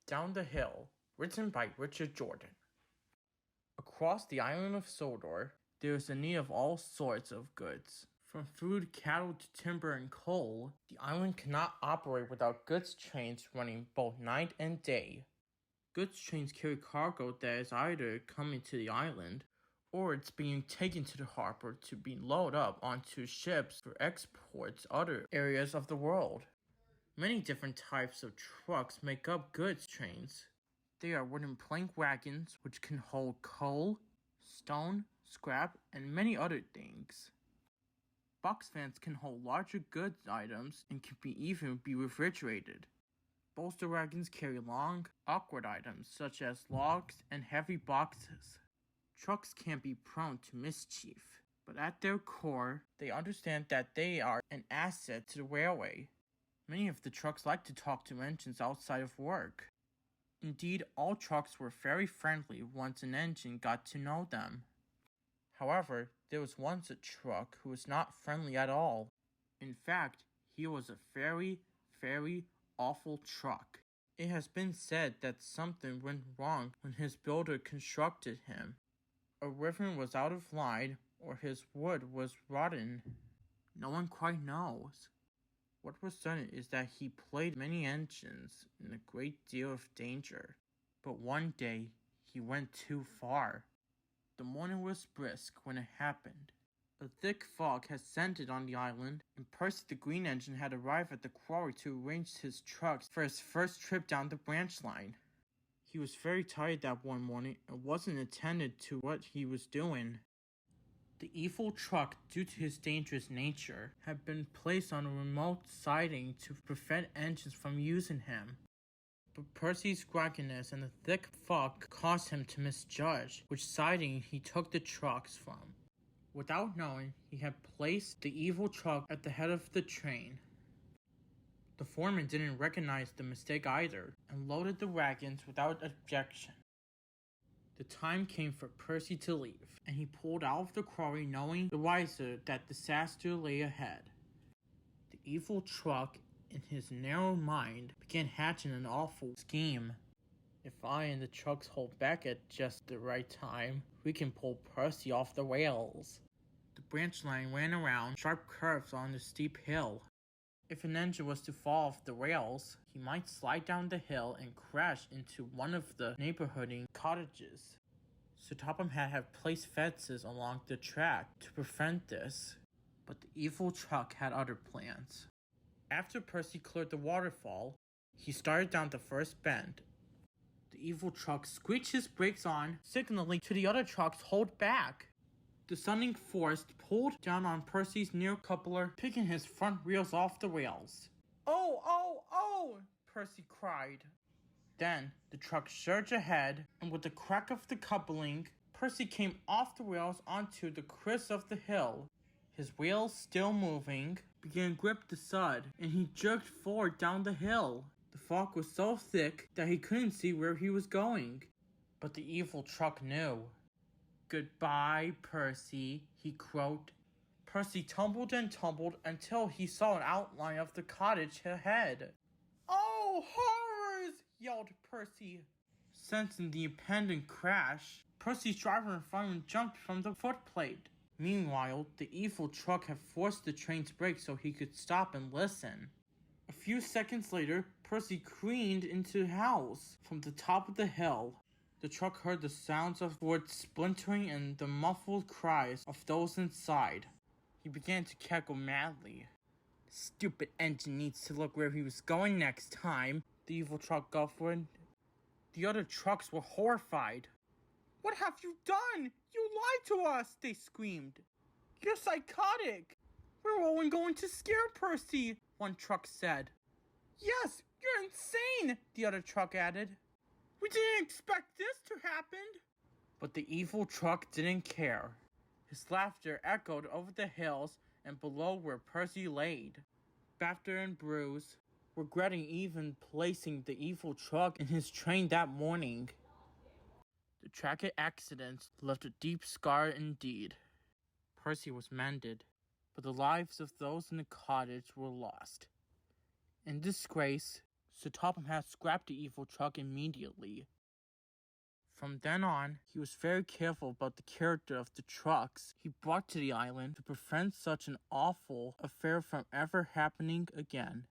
Down the Hill, written by Richard Jordan. Across the island of Sodor, there is a need of all sorts of goods. From food, cattle to timber and coal, the island cannot operate without goods trains running both night and day. Goods trains carry cargo that is either coming to the island, or it's being taken to the harbor to be loaded up onto ships for exports to other areas of the world. Many different types of trucks make up goods trains. They are wooden plank wagons which can hold coal, stone, scrap, and many other things. Box vans can hold larger goods items and can even be refrigerated. Bolster wagons carry long, awkward items such as logs and heavy boxes. Trucks can be prone to mischief, but at their core, they understand that they are an asset to the railway. Many of the trucks like to talk to engines outside of work. Indeed, all trucks were very friendly once an engine got to know them. However, there was once a truck who was not friendly at all. In fact, he was a very, very awful truck. It has been said that something went wrong when his builder constructed him. A rivet was out of line, or his wood was rotten. No one quite knows. What was certain is that he placed many engines in a great deal of danger. But one day, he went too far. The morning was brisk when it happened. A thick fog had descended on the island, and Percy the Green Engine had arrived at the quarry to arrange his trucks for his first trip down the branch line. He was very tired that one morning and wasn't attended to what he was doing. The evil truck, due to his dangerous nature, had been placed on a remote siding to prevent engines from using him. But Percy's grogginess and the thick fog caused him to misjudge which siding he took the trucks from. Without knowing, he had placed the evil truck at the head of the train. The foreman didn't recognize the mistake either, and loaded the wagons without objection. The time came for Percy to leave, and he pulled out of the quarry knowing the wiser that disaster lay ahead. The evil truck, in his narrow mind, began hatching an awful scheme. If I and the trucks hold back at just the right time, we can pull Percy off the rails. The branch line ran around sharp curves on the steep hill. If an engine was to fall off the rails, he might slide down the hill and crash into one of the neighboring cottages. So Topham had placed fences along the track to prevent this. But the evil truck had other plans. After Percy cleared the waterfall, he started down the first bend. The evil truck squeaked his brakes on, signaling to the other trucks to hold back. The stunning force pulled down on Percy's near coupler, picking his front wheels off the rails. "Oh, oh, oh!" Percy cried. Then the truck surged ahead, and with the crack of the coupling, Percy came off the rails onto the crest of the hill. His wheels, still moving, began to grip the sod, and he jerked forward down the hill. The fog was so thick that he couldn't see where he was going. But the evil truck knew. "Goodbye, Percy," he croaked. Percy tumbled and tumbled until he saw an outline of the cottage ahead. "Oh, horrors!" yelled Percy. Sensing the impending crash, Percy's driver in front of him jumped from the footplate. Meanwhile, the evil truck had forced the train's brakes so he could stop and listen. A few seconds later, Percy careened into the house from the top of the hill. The truck heard the sounds of wood splintering and the muffled cries of those inside. He began to cackle madly. "Stupid engine needs to look where he was going next time," the evil truck guffawed. The other trucks were horrified. "What have you done? You lied to us!" they screamed. "You're psychotic! We're only going to scare Percy," one truck said. "Yes, you're insane," the other truck added. "We didn't expect this to happen." But the evil truck didn't care. His laughter echoed over the hills and below where Percy laid, battered and bruised, regretting even placing the evil truck in his train that morning. The tragic accident left a deep scar indeed. Percy was mended, but the lives of those in the cottage were lost. In disgrace, so Topham had scrapped the evil truck immediately. From then on, he was very careful about the character of the trucks he brought to the island to prevent such an awful affair from ever happening again.